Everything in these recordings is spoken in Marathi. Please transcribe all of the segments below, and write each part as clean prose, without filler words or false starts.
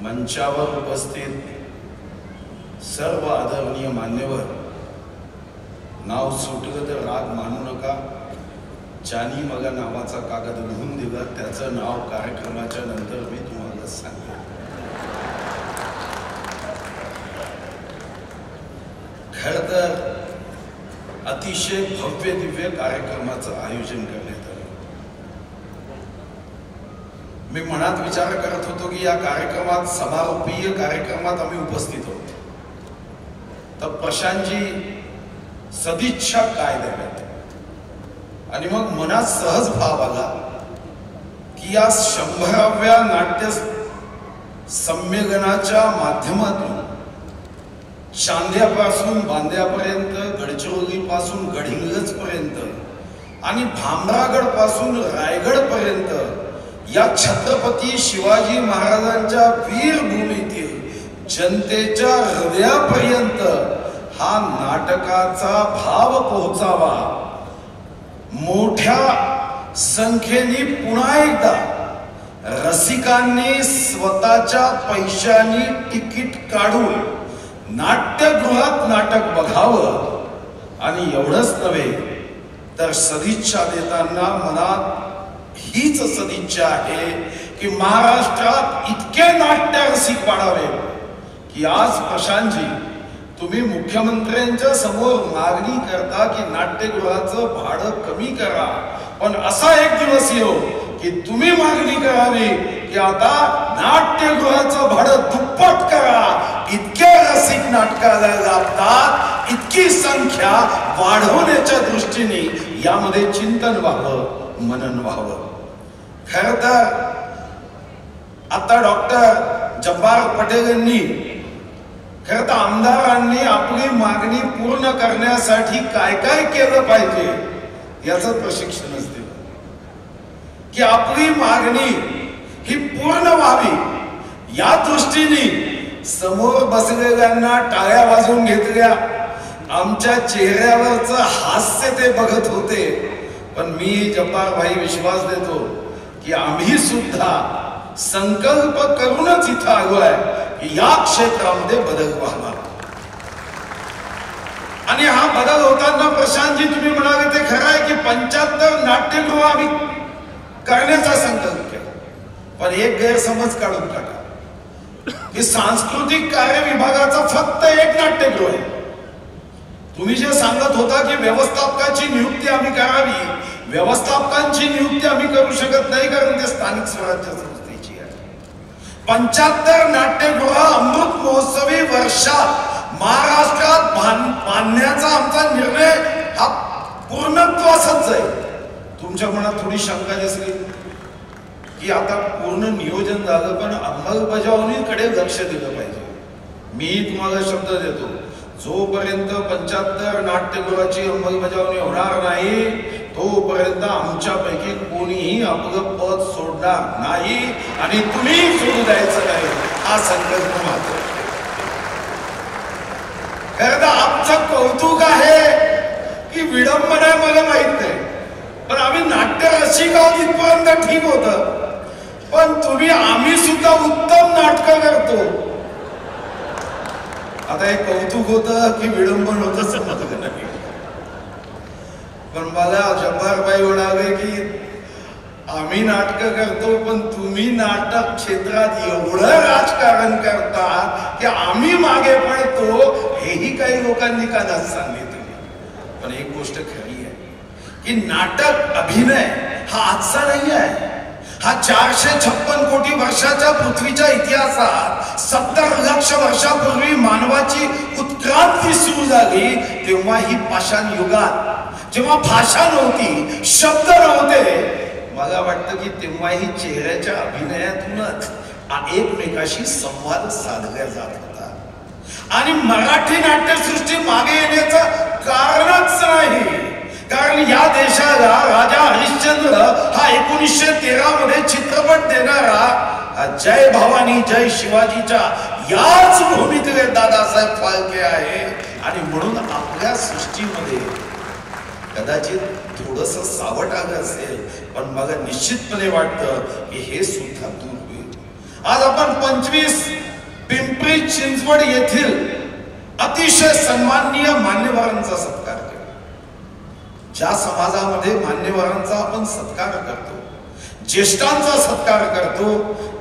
मंचावर उपस्थित सर्व आदरणीय मान्यवर, नाव सुटलं तर राग मानू नका. ज्यांनी मला नावाचा कागद लिहून दिला त्याचं नाव कार्यक्रमाच्या नंतर मी तुम्हाला सांगेन. खरं तर अतिशय भव्य दिव्य कार्यक्रमाचं आयोजन करण्यात आलं. मी मनात विचार करत होतो की या कार्यक्रमात, समारोपीय कार्यक्रमात आम्ही उपस्थित होतो तर प्रशांतजी सदिच्छा काय द्याव्यात. आणि मग मनात सहज भाव आला की या 100व्या नाट्य संमेलनाच्या माध्यमातून चांद्यापासून बांद्यापर्यंत, गडचिरोलीपासून गडहिंग्लज पर्यंत आणि भामरागड पासून रायगड पर्यंत या छत्रपती शिवाजी महाराजांच्या वीरभूमीतील जनतेच्या हृदयापर्यंत हा नाटकाचा भाव पोहोचावा. मोठ्या संख्येने पुन्हा एकदा रसिकांनी स्वतःच्या पैशांनी तिकीट काढून नाट्यगृहात नाटक बघावं. आणि एवढंच नव्हे तर सदिच्छा देताना मनात हीच सदिच्छा आहे की महाराष्ट्रात इतके नाट्य रसिक वाढावे की आज प्रशांतजी तुम्ही मुख्यमंत्र्यांच्या समोर मागणी करता की नाट्यगृहाचं भाडं कमी करा, पण असा एक दिवस येऊ की तुम्ही मागणी करावी की आता नाट्यगृहाचं भाडं दुप्पट करा. इतके रसिक नाटकाला लागतात, इतकी संख्या वाढवण्याच्या दृष्टीने यामध्ये चिंतन व्हावं, मनन व्हावं. खरं तर आता डॉक्टर जब्बार पटेल यांनी, खरं तर आमदारांनी आपली मागणी पूर्ण करण्यासाठी काय काय केलं पाहिजे याचं प्रशिक्षणच दिलं की आपली मागणी ही पूर्ण व्हावी. या दृष्टीने समोर बसलेल्यांना टाळ्या वाजवून घेतल्या. आमच्या चेहऱ्यावरचं हास्य ते बघत होते. पण मी जब्बार भाई विश्वास देतो की आम्ही सुद्धा संकल्प करूनच इथं आलोय की या क्षेत्रामध्ये बदल व्हावा. आणि हा बदल होताना प्रशांतजी तुम्ही म्हणाले ते खरं आहे की 75 नाट्यगृह आम्ही करण्याचा संकल्प केला. पण एक गैरसमज काढून टाका की सांस्कृतिक कार्य विभागाचा फक्त एक नाट्यगृह आहे. तुम्ही जे सांगत होता की व्यवस्थापकाची नियुक्ती आम्ही करावी, व्यवस्थापकांची नियुक्ती आम्ही करू शकत नाही कारण ते स्थानिक स्वराज्य संस्थेची आहे. 75 नाट्यगृह अमृत महोत्सवी वर्षात महाराष्ट्रात बांधण्याचा आमचा निर्णय हा पूर्णत्वासच जाईल. तुमच्या मनात थोडी शंका दिसली की आता पूर्ण नियोजन झालं पण अंमलबजावणीकडे लक्ष दिलं पाहिजे. मी तुम्हाला शब्द देतो, जोपर्यंत 75 नाट्यगृहाची अंमलबजावणी होणार नाही तोपर्यंत आमच्यापैकी कोणीही आपलं पद सोडणार नाही आणि तुम्ही सोडू द्यायचं नाही. हा संकल्प मात्र खरं तर आमचं कौतुक आहे की विडंबना आहे मला माहित नाही, पण आम्ही नाट्य रसिक आहोत इथपर्यंत ठीक होतं. पण तुम्ही, आम्ही सुद्धा उत्तम नाटकं करतो. आता एक कौतुक होतं की विडंबन होतं समजलं नाही. पण मला जब्बारबाई म्हणाले की आम्ही नाटकं करतो पण तुम्ही नाटक क्षेत्रात एवढं राजकारण करता की आम्ही मागे पडतो. हेही काही लोकांनी कालच सांगितलं. पण एक गोष्ट खरी आहे की नाटक, अभिनय हा आजचा नाही आहे. हा 456 कोटी वर्षाच्या पृथ्वीच्या इतिहासात 70 लक्ष वर्षापूर्वी मानवाची उत्क्रांती सुरू झाली तेव्हा ही पाषाण युगात, जेव्हा भाषा नव्हती, शब्द नव्हते, मला वाटतं की तेव्हाही चेहऱ्याच्या अभिनयातूनच एकमेकाशी संवाद साधला जात होता. आणि मराठी नाट्यसृष्टी मागे येण्याचं कारणच नाही, कारण या देशाला राजा हरिश्चंद्र हा 1913 मध्ये चित्रपट देणारा जय भवानी जय शिवाजीच्या याच भूमीतले दादासाहेब फाळके आहे. आणि म्हणून आपल्या सृष्टीमध्ये कदाचित थोडस सावट आलं असेल, पण मला निश्चितपणे वाटतं की हे सुद्धा दूर होईल. आज आपण 25 पिंपरी चिंचवड येथील अतिशय सन्माननीय मान्यवरांचा सत्कार केला. ज्या समाजामध्ये मान्यवरांचा आपण सत्कार करतो, ज्येष्ठांचा सत्कार करतो,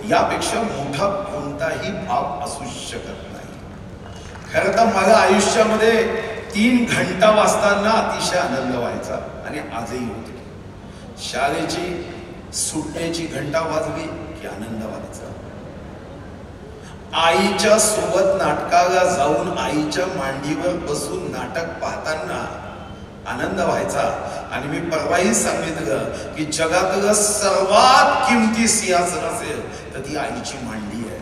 यापेक्षा मोठा कोणताही भाव असू शकत नाही. खरं तर मला आयुष्यामध्ये 3 घंटा वाजताना अतिशय आनंद व्हायचा आणि आजही होतो. शाळेची सुटण्याची घंटा वाजली की आनंद व्हायचा. आईच्या सोबत नाटकाला जाऊन आईच्या मांडीवर बसून नाटक पाहताना आनंद व्हायचा. आणि मी परवाही सांगितलं की जगातलं सर्वात किमती सिंहासन असेल तर ती आईची मांडी आहे.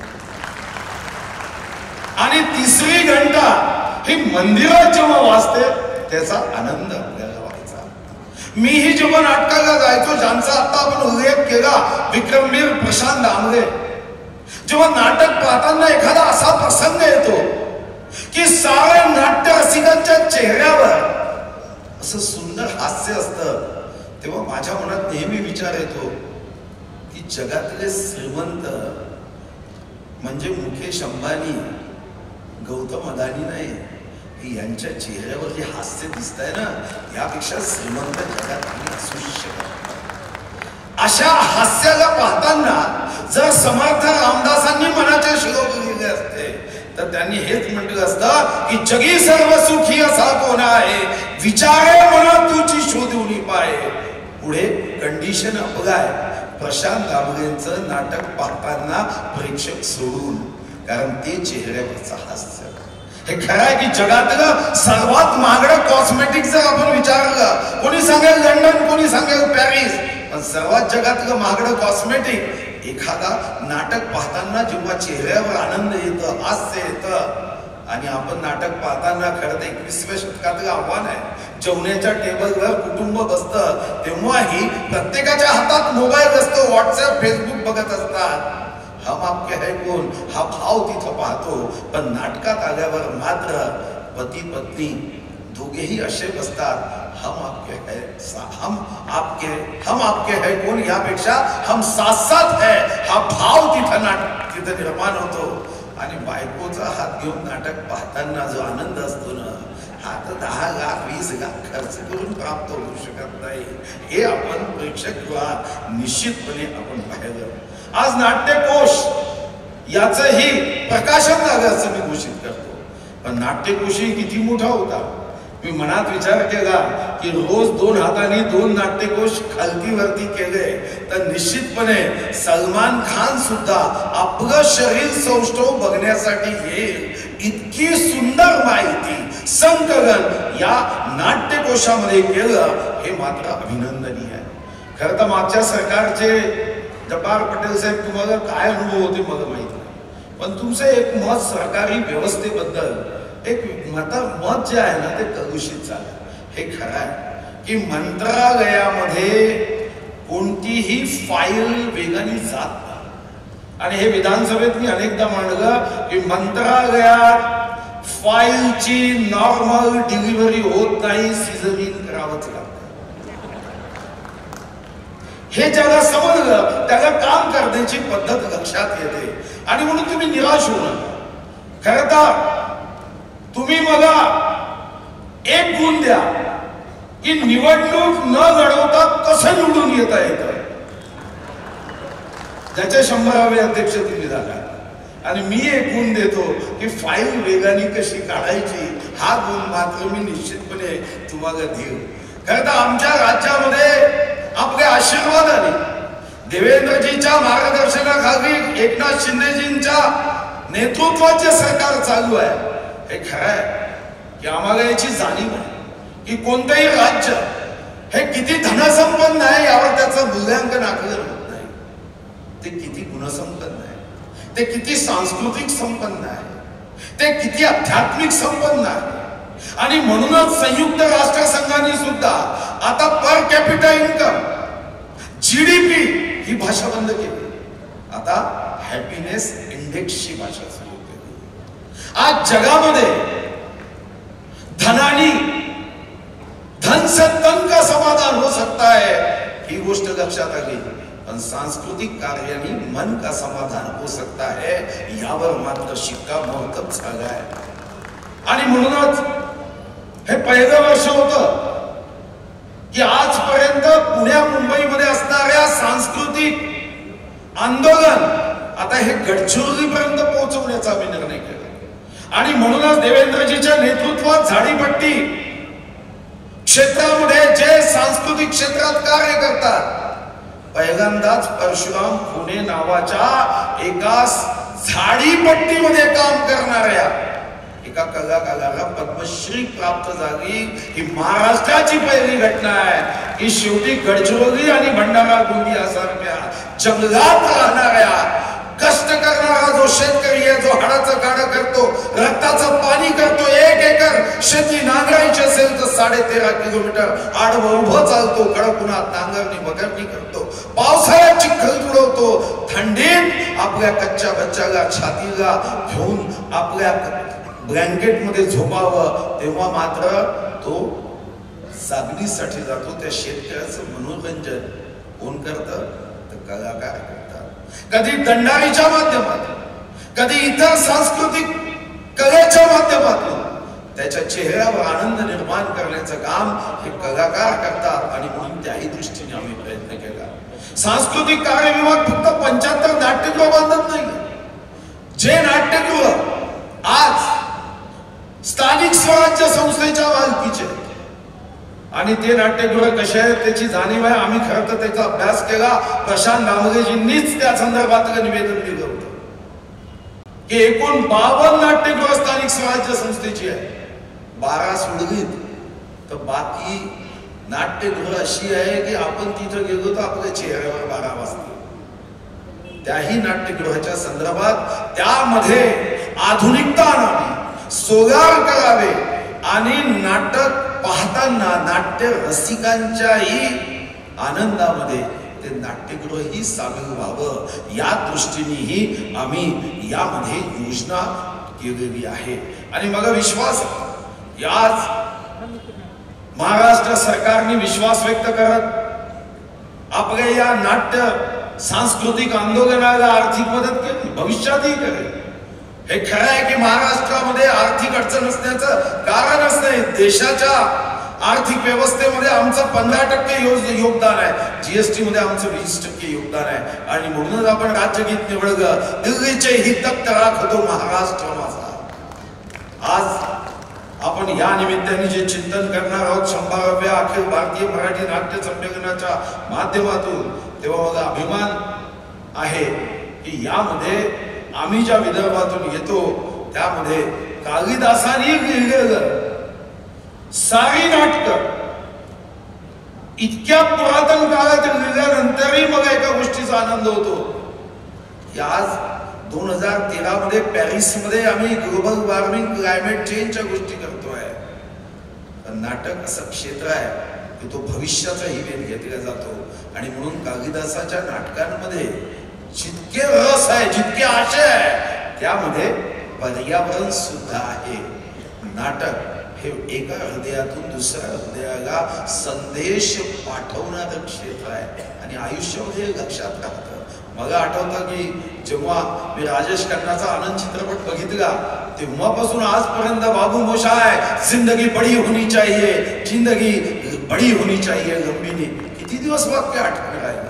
आणि 3री घंटा ही मंदिरात जेव्हा वाजते त्याचा आनंद आपल्याला व्हायचा. मीही जेव्हा नाटकाला जायचो, ज्यांचा आता आपण उल्लेख केला, विक्रमवीर प्रशांत दामले, जेव्हा नाटक पाहताना एखादा असा प्रसंग येतो की साऱ्या नाट्य रसिकांच्या चेहऱ्यावर असं सुंदर हास्य असतं, तेव्हा माझ्या मनात नेहमी विचार येतो की जगातले श्रीमंत म्हणजे मुकेश अंबानी, गौतम अदानी नाही, यांच्या चेहऱ्यावर जे हास्य दिसत आहे ना, यापेक्षा श्रीमंत जगात कोणी असू शकत. अशा हास्याला पाहताना जर समर्थ रामदासांनी मनाचे शिरोग लिहिले असते तर त्यांनी हेच म्हटलं असतं की जगी सर्व सुखी असा कोण आहे, विचारे मना तुझी शोधून पाहे. पुढे कंडिशन अपगाय प्रशांत दामलेंचं नाटक पाहताना प्रेक्षक सोडून, कारण ते चेहऱ्यावरचं हास्य हे खरं आहे की जगातलं सर्वात महागडं कॉस्मेटिक जर आपण विचारलं, कोणी सांगेल लंडन, कोणी सांगेल पॅरिस, पण सर्वात जगातलं महागडं कॉस्मेटिक एखादा नाटक पाहताना जेव्हा चेहऱ्यावर आनंद येतं, हास्य येतं. आणि आपण नाटक पाहताना खरं तर 21व्या शतकातलं आव्हान आहे. जेवणाच्या टेबलवर कुटुंब बसतं तेव्हाही प्रत्येकाच्या हातात मोबाईल असतो, व्हॉट्सअप, फेसबुक बघत असतात. हम आपके है कोण हा भाव तिथं पाहतो. पण नाटकात आल्यावर मात्र पती पत्नी दोघेही असे बसतात, हम आपके है कोण यापेक्षा हम साथ साथ है हा भाव तिथं निर्माण होतो. आणि बायकोचा हात घेऊन नाटक पाहताना जो आनंद असतो ना, हा तर 10 लाख 20 लाख खर्च करून प्राप्त होऊ शकत नाही. हे आपण प्रेक्षक निश्चितपणे आपण पाहिलं. आज नाट्यकोश याचंही प्रकाशन झालं असं मी घोषित करतो. पण नाट्यकोशही किती मोठा होता. मी मनात विचार केला की रोज 2 हातांनी 2 नाट्यकोश खालतीवरती केले तर निश्चितपणे सलमान खान सुद्धा आपलं शरीर सौष्ठव बघण्यासाठी येईल. इतकी सुंदर माहिती संकलन या नाट्यकोशामध्ये केलं हे मात्र अभिनंदनीय आहे. खरं तर मागच्या सरकारचे जब्बार पटेल साहेब तुम्हाला काय अनुभव होते मला माहित नाही, पण तुमचं एक मत सरकारी व्यवस्थेबद्दल एक मत जे आहे ना ते कलुषित झालं. हे खरं आहे की मंत्रालयामध्ये कोणतीही फाईल वेगाने जात नाही. आणि हे विधानसभेत मी अनेकदा मांडलं की मंत्रालयात फाईलची नॉर्मल डिलिव्हरी होत नाही, सिझरिंग करावंच लागतं. हे ज्याला समजलं त्याला काम करण्याची पद्धत लक्षात येते. आणि म्हणून तुम्ही निराश होऊ नका. खरं तर तुम्ही मला एक गुण द्या की निवडणूक न लढवता कसं निवडून येता येतं. त्याच्या 100वे अध्यक्ष तुम्ही झाला. आणि मी एक गुण देतो की फाईल वेगाने कशी काढायची, हा गुण मात्र मी निश्चितपणे तुम्हाला देऊ. खरं तर आमच्या राज्यामध्ये आपल्या आशीर्वादाने देवेंद्रजीच्या मार्गदर्शनाखाली एकनाथ शिंदेजींच्या नेतृत्वाचे सरकार चालू आहे. हे खरं आहे की आम्हाला याची जाणीव आहे की कोणतंही राज्य हे किती धनसंपन्न आहे यावर त्याचं मूल्यांकन आकलन होत नाही. ते किती गुणसंपन्न आहे, ते किती सांस्कृतिक संपन्न आहे, ते किती आध्यात्मिक संपन्न आहे. आणि म्हणूनच संयुक्त राष्ट्र संघाने सुद्धा आता पर कॅपिटा इन्कम GDP ही भाषा बंद केली. आता हॅपीनेस इंडेक्सची भाषा सुरू केली. आज जगामध्ये धन से तन का समाधान हो सकता है ही गोष्ट लक्षात आली. पण सांस्कृतिक कार्याने मन का समाधान हो सकता है यावर मात्र शिक्कामोर्तब झालाय। आणि म्हणूनच हे पहिलं वर्ष होतं की आजपर्यंत पुण्या मुंबईमध्ये असणाऱ्या सांस्कृतिक आंदोलन आता हे गडचिरोलीपर्यंत पोहोचवण्याचा आम्ही निर्णय केला। आणि म्हणूनच देवेंद्रजीच्या नेतृत्वात झाडीपट्टी क्षेत्रामध्ये जे सांस्कृतिक क्षेत्रात कार्य करतात, पहिल्यांदाच परशुराम खुने नावाच्या एका झाडीपट्टीमध्ये काम करणाऱ्या एका कलाकाराला पद्मश्री प्राप्त झाली। ही महाराष्ट्राची पहिली घटना आहे की शेवटी गडचिरोली आणि भंडारा गोंदियासारख्या जंगलात राहणाऱ्या कष्ट करणारा जो शेतकरी आहे, जो हाडाचं काढ करतो, रक्ताचं पाणी करतो, 1 एकर शेती नांगरायची असेल तर 13.5 किलोमीटर आडवं उभं चालतो, कडक उन्हात नांगरणी वगैरे करतो, पावसाळ्यात चिखल तुडवतो, थंडीत आपल्या कच्च्या बच्चाला छातीला घेऊन आपल्या ब्लँकेट मध्ये झोपावं, तेव्हा मात्र तो सागरीसाठी जातो। त्या शेतकऱ्याचं मनोरंजन कोण करतं तर कलाकार करतात। कधी दंडारीच्या माध्यमातून, कधी इतर सांस्कृतिक कलेच्या माध्यमातून त्याच्या चेहऱ्यावर आनंद निर्माण करण्याचं काम हे कलाकार करतात। आणि म्हणून त्याही दृष्टीने आम्ही प्रयत्न केला। सांस्कृतिक कार्य विभाग फक्त 75 नाट्यगृह बांधत नाही, जे नाट्यगृह आज स्थानिक स्वराज्य संस्थेच्या मालकीचे आणि ते नाट्यगृह कसे आहेत त्याची जाणीव आहे। आम्ही खरं तर त्याचा अभ्यास केला। प्रशांत दामलेजींनीच त्या संदर्भात निवेदन दिलं होतं की एकूण 52 नाट्यगृह स्थानिक स्वराज्य संस्थेची आहे, 12 सोडलीत तर बाकी नाट्यगृह अशी आहे की आपण तिथं गेलो तर आपल्या चेहऱ्यावर 12 वाजते। त्याही नाट्यगृहाच्या संदर्भात त्यामध्ये आधुनिकता आणावी, सोगार करावे आणि नाटक पाहताना नाट्य रसिकांच्याही आनंदामध्ये ते नाट्यगृहही सामील व्हावं या दृष्टीनेही आम्ही यामध्ये योजना केलेली आहे। आणि मला विश्वास याच महाराष्ट्र सरकारने विश्वास व्यक्त करत आपल्या या नाट्य सांस्कृतिक आंदोलनाला आर्थिक मदत केली, भविष्यातही करेल। हे खरं आहे की महाराष्ट्रामध्ये आर्थिक अडचण असण्याचं कारणच नाही। देशाच्या आर्थिक व्यवस्थेमध्ये आमचं 15% योगदान आहे, जीएसटी मध्ये आमचं 20% योगदान आहे। आणि म्हणूनच आपण राज्यगीत निवडलं, दिल्लीचे ही तख्त राखतो महाराष्ट्र माझा। आज आपण या निमित्ताने जे चिंतन करणार आहोत 100व्या अखिल भारतीय मराठी नाट्य संमेलनाच्या माध्यमातून, तेव्हा मला अभिमान आहे की यामध्ये आम्ही ज्या विदर्भातून येतो त्यामध्ये कालिदासांनी लिहिलेलं सारी नाटकं इतक्या पुरातन काळात लिहिल्यानंतरही मला एका गोष्टीचा आनंद होतो की आज 2013 मध्ये पॅरिस मध्ये आम्ही ग्लोबल वॉर्मिंग क्लायमेट चेंजच्या गोष्टी करतोय। नाटक असं क्षेत्र आहे की तो भविष्याचाही वेध घेतला जातो। आणि म्हणून कालिदासाच्या नाटकांमध्ये जितके रस आहे, जितके आशय आहे, त्यामध्ये पर्यावरण सुद्धा आहे। नाटक हे एका हृदयातून दुसऱ्या हृदयाला संदेश पाठवणारं क्षेत्र आहे आणि आयुष्यामध्ये लक्षात राहतं। मला आठवतं की जेव्हा मी राजेश खन्नाचा आनंद चित्रपट बघितला तेव्हापासून आजपर्यंत बाबू मोशाय जिंदगी बड़ी होनी चाहिए, जिंदगी बड़ी होनी चाहिए लंबीनी किती दिवस वाक्य आठवण राहिलं।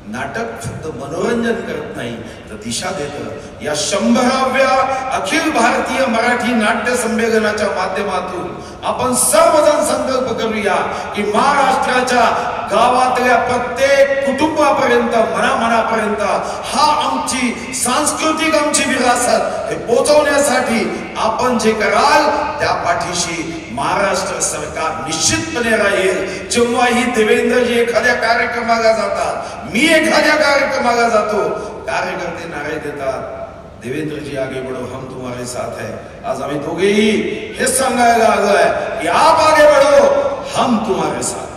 नाटक फक्त मनोरंजन करत नाही तर दिशा देतं। या 100व्या अखिल भारतीय मराठी नाट्य संमेलनाच्या माध्यमातून आपण सर्वजण संकल्प करूया की महाराष्ट्राच्या गावातल्या प्रत्येक कुटुंबापर्यंत, मनामनापर्यंत हा आमची सांस्कृतिक आमची विरासत हे पोहोचवण्यासाठी आपण जे कराल त्या पाठीशी महाराष्ट्र सरकार निश्चितपणे राहील। जेव्हाही देवेंद्रजी एखाद्या कार्यक्रमाला जातात, मी एखाद्या कार्यक्रमाला जातो, कार्यकर्ते नारे देतात, देवेंद्रजी आगे बढ़ो हम तुम्हारे साथ है। आज आम्ही दोघेही हे सांगायला आलोय की आप आगे बढ़ो हम तुम्हारे साथ।